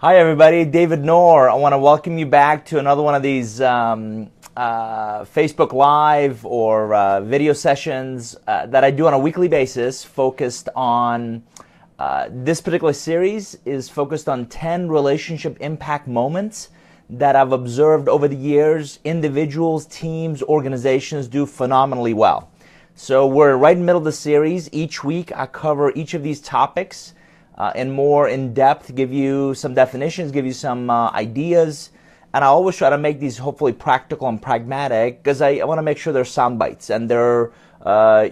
Hi everybody, David Nour. I want to welcome you back to another one of these Facebook Live or video sessions that I do on a weekly basis focused on, this particular series is focused on 10 relationship impact moments that I've observed over the years. Individuals, teams, organizations do phenomenally well. So we're right in the middle of the series. Each week I cover each of these topics and more in depth, give you some definitions, give you some ideas, and I always try to make these hopefully practical and pragmatic because I want to make sure they're sound bites and they're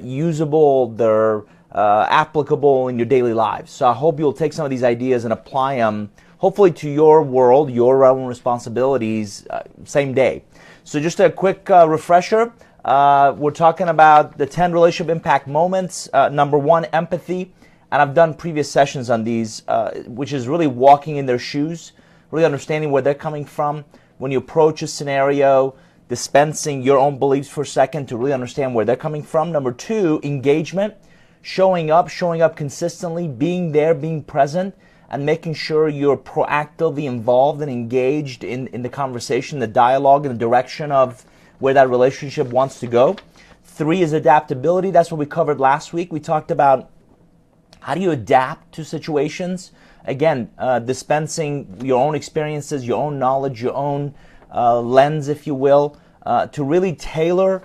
usable, they're applicable in your daily lives. So I hope you'll take some of these ideas and apply them hopefully to your world, your own responsibilities, same day. So just a quick refresher, we're talking about the 10 relationship impact moments. Number one, empathy. And I've done previous sessions on these, which is really walking in their shoes, really understanding where they're coming from. When you approach a scenario, dispensing your own beliefs for a second to really understand where they're coming from. Number two, engagement, showing up consistently, being there, being present, and making sure you're proactively involved and engaged in the conversation, the dialogue, and the direction of where that relationship wants to go. Three is adaptability. That's what we covered last week. We talked about how do you adapt to situations? Again, dispensing your own experiences, your own knowledge, your own lens, if you will, to really tailor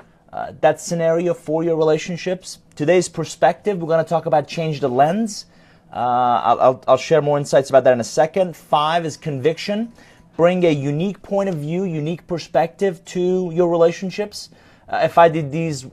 that scenario for your relationships. Today's perspective, we're going to talk about change the lens. I'll share more insights about that in a second. Five is conviction. Bring a unique point of view, unique perspective to your relationships. If I did these,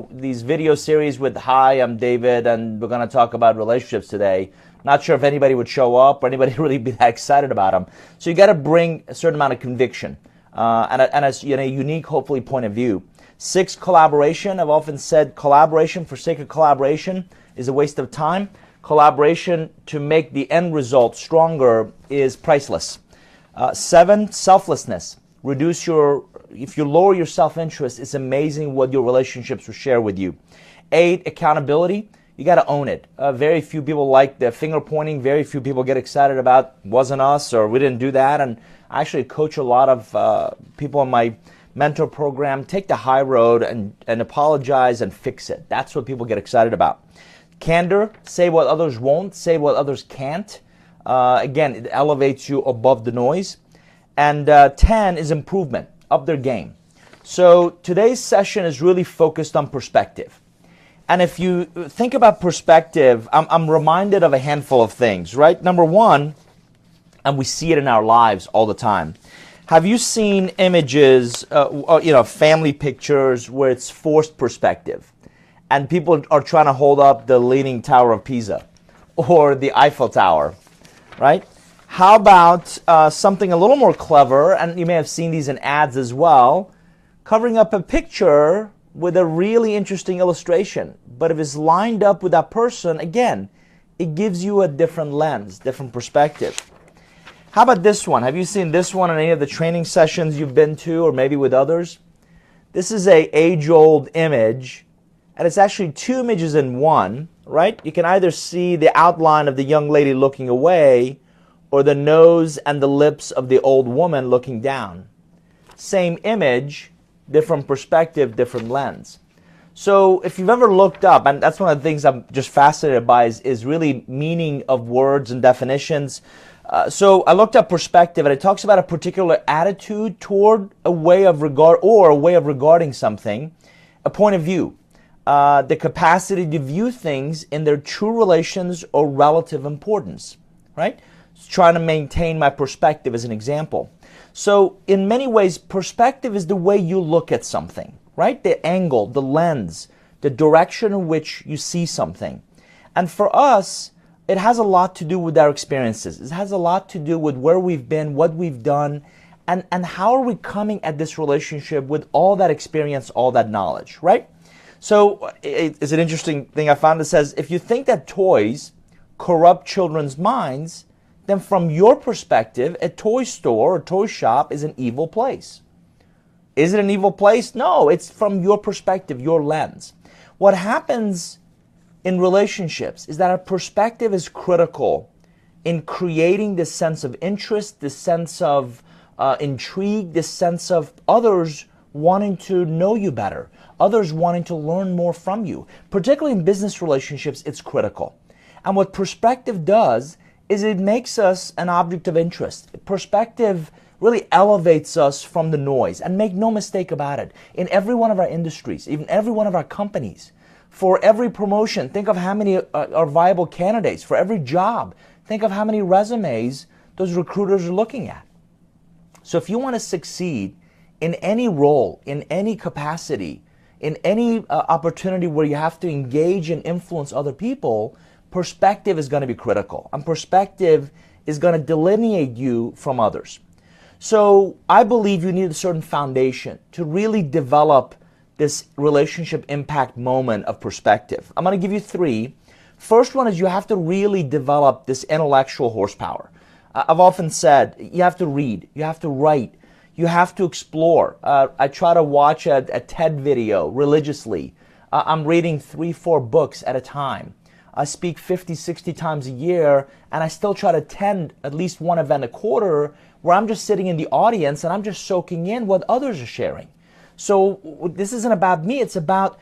these video series with, hi, I'm David, and we're going to talk about relationships today, not sure if anybody would show up or anybody really be that excited about them. So you got to bring a certain amount of conviction and a unique, hopefully, point of view. Six, collaboration. I've often said collaboration for sake of collaboration is a waste of time. Collaboration to make the end result stronger is priceless. Seven, selflessness. If you lower your self-interest, it's amazing what your relationships will share with you. Eight, accountability. You got to own it. Very few people like the finger pointing. Very few people get excited about wasn't us or we didn't do that. And I actually coach a lot of people in my mentor program. Take the high road and apologize and fix it. That's what people get excited about. Candor. Say what others won't. Say what others can't. Again, it elevates you above the noise. And 10 is improvement. Up their game. So today's session is really focused on perspective. And if you think about perspective, I'm reminded of a handful of things, right? Number one, and we see it in our lives all the time. Have you seen images, family pictures where it's forced perspective and people are trying to hold up the Leaning Tower of Pisa or the Eiffel Tower, right? How about something a little more clever, and you may have seen these in ads as well, covering up a picture with a really interesting illustration. But if it's lined up with that person, again, it gives you a different lens, different perspective. How about this one? Have you seen this one in any of the training sessions you've been to or maybe with others? This is an age-old image, and it's actually two images in one, right? You can either see the outline of the young lady looking away or the nose and the lips of the old woman looking down. Same image, different perspective, different lens. So if you've ever looked up, and that's one of the things I'm just fascinated by is really meaning of words and definitions. So I looked up perspective, and it talks about a particular attitude toward a way of regard or a way of regarding something, a point of view, the capacity to view things in their true relations or relative importance, right? Trying to maintain my perspective as an example. So in many ways, perspective is the way you look at something, right? The angle, the lens, the direction in which you see something. And for us, it has a lot to do with our experiences. It has a lot to do with where we've been, what we've done, and how are we coming at this relationship with all that experience, all that knowledge, right? So it's an interesting thing I found that says, if you think that toys corrupt children's minds, then from your perspective, a toy store or toy shop is an evil place. Is it an evil place? No, it's from your perspective, your lens. What happens in relationships is that our perspective is critical in creating this sense of interest, this sense of intrigue, this sense of others wanting to know you better, others wanting to learn more from you. Particularly in business relationships, it's critical. And what perspective does is it makes us an object of interest. Perspective really elevates us from the noise. And make no mistake about it, in every one of our industries, even every one of our companies, for every promotion, think of how many are viable candidates. For every job, think of how many resumes those recruiters are looking at. So if you want to succeed in any role, in any capacity, in any opportunity where you have to engage and influence other people, perspective is going to be critical. And perspective is going to delineate you from others. So I believe you need a certain foundation to really develop this relationship impact moment of perspective. I'm going to give you three. First one is you have to really develop this intellectual horsepower. I've often said you have to read, you have to write, you have to explore. I try to watch a TED video religiously. I'm reading 3-4 books at a time. I speak 50, 60 times a year, and I still try to attend at least one event a quarter where I'm just sitting in the audience and I'm just soaking in what others are sharing. So this isn't about me, it's about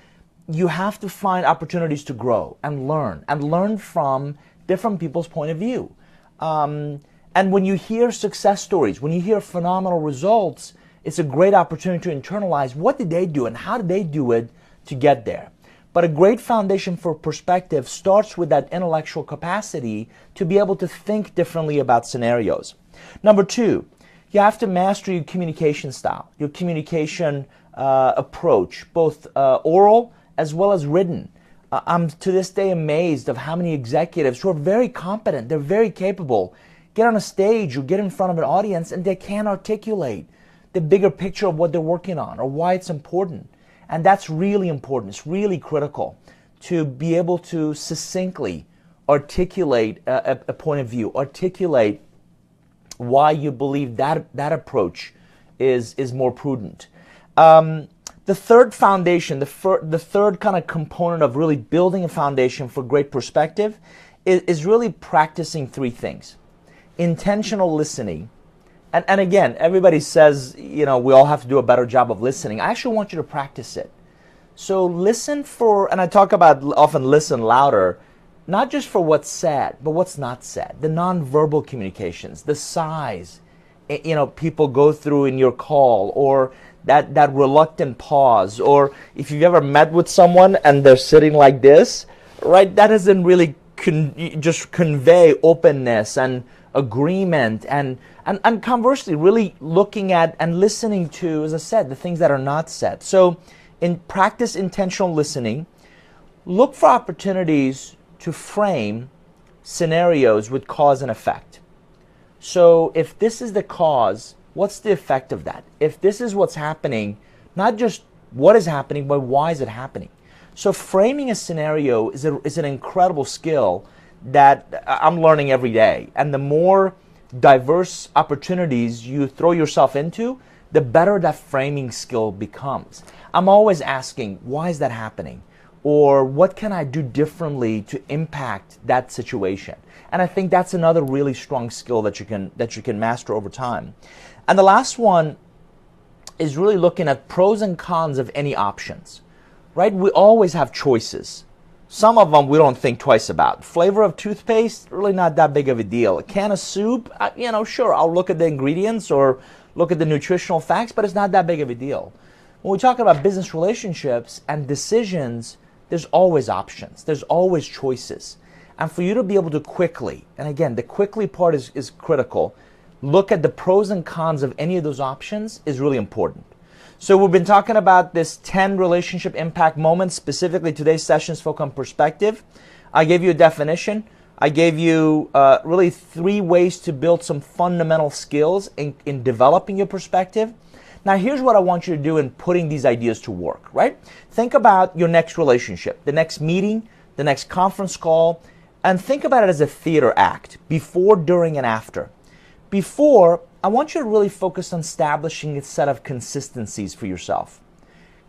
you have to find opportunities to grow and learn from different people's point of view. And when you hear success stories, when you hear phenomenal results, it's a great opportunity to internalize what did they do and how did they do it to get there. But a great foundation for perspective starts with that intellectual capacity to be able to think differently about scenarios. Number two, you have to master your communication style, your communication approach, both oral as well as written. I'm to this day amazed of how many executives who are very competent, they're very capable, get on a stage or get in front of an audience and they can't articulate the bigger picture of what they're working on or why it's important. And that's really important. It's really critical to be able to succinctly articulate a point of view, articulate why you believe that approach is more prudent. The third foundation, the third kind of component of really building a foundation for great perspective is really practicing three things. Intentional listening. And again, everybody says, you know, we all have to do a better job of listening. I actually want you to practice it. So listen for, and I talk about often listen louder, not just for what's said, but what's not said. The nonverbal communications, the sighs, you know, people go through in your call, or that reluctant pause, or if you've ever met with someone and they're sitting like this, right, that doesn't really just convey openness and agreement, and conversely, really looking at and listening to, as I said, the things that are not said. So practice intentional listening. Look for opportunities to frame scenarios with cause and effect. So if this is the cause, what's the effect of that? If this is what's happening, not just what is happening, but why is it happening? So framing a scenario is an incredible skill that I'm learning every day. And the more diverse opportunities you throw yourself into, the better that framing skill becomes. I'm always asking, why is that happening? Or what can I do differently to impact that situation? And I think that's another really strong skill that you can master over time. And the last one is really looking at pros and cons of any options, right? We always have choices. Some of them we don't think twice about. Flavor of toothpaste, really not that big of a deal. A can of soup, you know, sure, I'll look at the ingredients or look at the nutritional facts, but it's not that big of a deal. When we talk about business relationships and decisions, there's always options. There's always choices. And for you to be able to quickly, and again, the quickly part is critical, look at the pros and cons of any of those options is really important. So we've been talking about this 10 relationship impact moments. Specifically, today's sessions focus on perspective. I gave you a definition. I gave you really 3 ways to build some fundamental skills in developing your perspective. Now, here's what I want you to do in putting these ideas to work, right? Think about your next relationship, the next meeting, the next conference call, and think about it as a theater act, before, during, and after. Before, I want you to really focus on establishing a set of consistencies for yourself.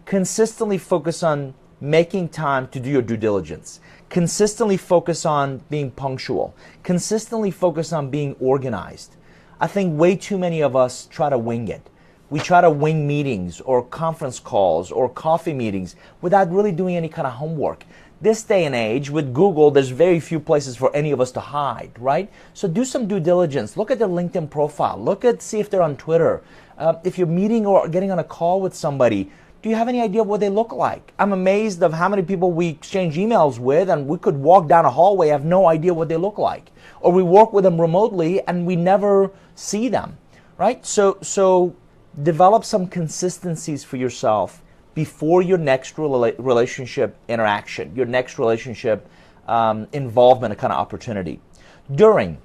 Consistently focus on making time to do your due diligence. Consistently focus on being punctual. Consistently focus on being organized. I think way too many of us try to wing it. We try to wing meetings or conference calls or coffee meetings without really doing any kind of homework. This day and age, with Google, there's very few places for any of us to hide, right? So do some due diligence. Look at their LinkedIn profile. See if they're on Twitter. If you're meeting or getting on a call with somebody, do you have any idea what they look like? I'm amazed of how many people we exchange emails with, and we could walk down a hallway, have no idea what they look like. Or we work with them remotely and we never see them, right? So develop some consistencies for yourself before your next relationship interaction, your next relationship involvement, a kind of opportunity. During,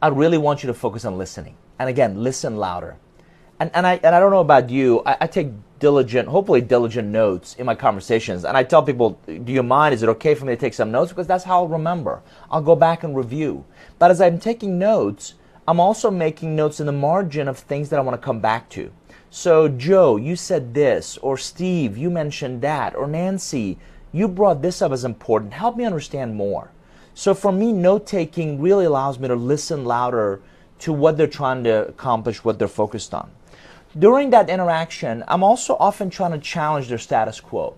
I really want you to focus on listening. And again, listen louder. And I don't know about you, I take hopefully diligent notes in my conversations. And I tell people, do you mind? Is it okay for me to take some notes? Because that's how I'll remember. I'll go back and review. But as I'm taking notes, I'm also making notes in the margin of things that I want to come back to. So Joe, you said this, or Steve, you mentioned that, or Nancy, you brought this up as important. Help me understand more. So for me, note-taking really allows me to listen louder to what they're trying to accomplish, what they're focused on. During that interaction, I'm also often trying to challenge their status quo.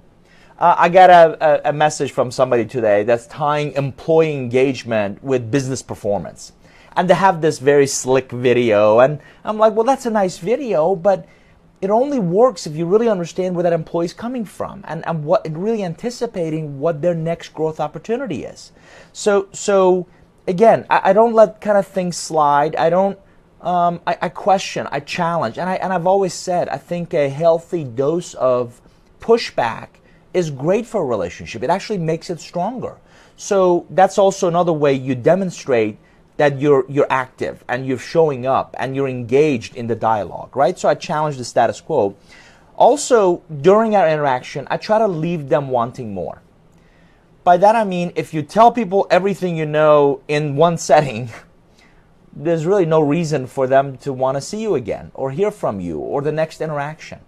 I got a message from somebody today that's tying employee engagement with business performance. And they have this very slick video, and I'm like, well, that's a nice video, but it only works if you really understand where that employee is coming from and really anticipating what their next growth opportunity is. So again, I don't let kind of things slide. I question, I challenge, and I've always said I think a healthy dose of pushback is great for a relationship. It actually makes it stronger. So that's also another way you demonstrate that you're active and you're showing up and you're engaged in the dialogue, right? So I challenge the status quo. Also, during our interaction, I try to leave them wanting more. By that I mean, if you tell people everything you know in one setting, there's really no reason for them to want to see you again or hear from you or the next interaction.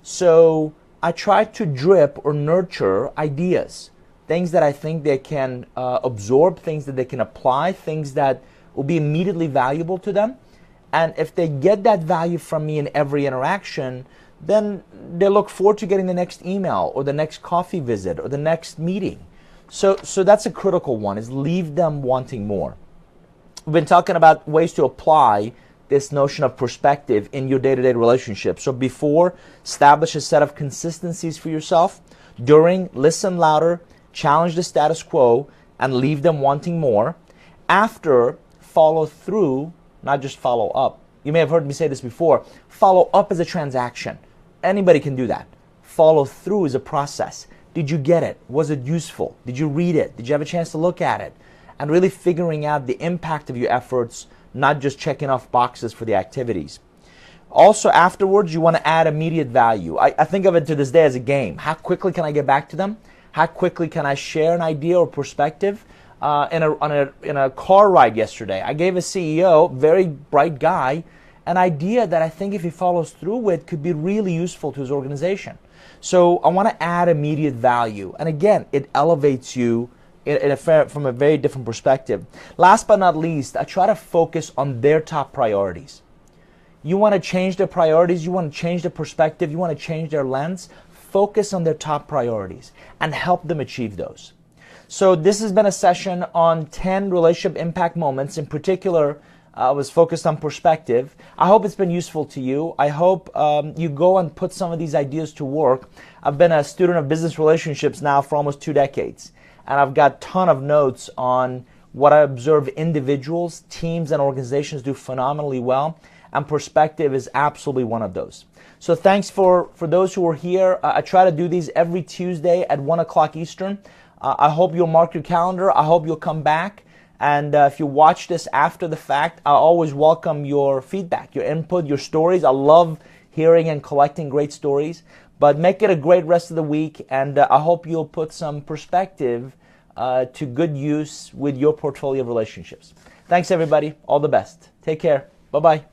So I try to drip or nurture ideas, things that I think they can absorb, things that they can apply, things that will be immediately valuable to them. And if they get that value from me in every interaction, then they look forward to getting the next email or the next coffee visit or the next meeting. So that's a critical one, is leave them wanting more. We've been talking about ways to apply this notion of perspective in your day-to-day relationship. So before, establish a set of consistencies for yourself. During, listen louder, challenge the status quo, and leave them wanting more. After, follow through, not just follow up. You may have heard me say this before. Follow up is a transaction. Anybody can do that. Follow through is a process. Did you get it? Was it useful? Did you read it? Did you have a chance to look at it? And really figuring out the impact of your efforts, not just checking off boxes for the activities. Also, afterwards, you want to add immediate value. I think of it to this day as a game. How quickly can I get back to them? How quickly can I share an idea or perspective? In a car ride yesterday, I gave a CEO, very bright guy, an idea that I think if he follows through with could be really useful to his organization. So I want to add immediate value. And again, it elevates you from a very different perspective. Last but not least, I try to focus on their top priorities. You want to change their priorities, you want to change their perspective, you want to change their lens, focus on their top priorities and help them achieve those. So this has been a session on 10 relationship impact moments. In particular, I was focused on perspective. I hope it's been useful to you. I hope you go and put some of these ideas to work. I've been a student of business relationships now for almost 2 decades. And I've got a ton of notes on what I observe individuals, teams, and organizations do phenomenally well. And perspective is absolutely one of those. So thanks for those who are here. I try to do these every Tuesday at 1 o'clock Eastern. I hope you'll mark your calendar. I hope you'll come back. And if you watch this after the fact, I always welcome your feedback, your input, your stories. I love hearing and collecting great stories. But make it a great rest of the week, and I hope you'll put some perspective to good use with your portfolio of relationships. Thanks, everybody. All the best. Take care. Bye-bye.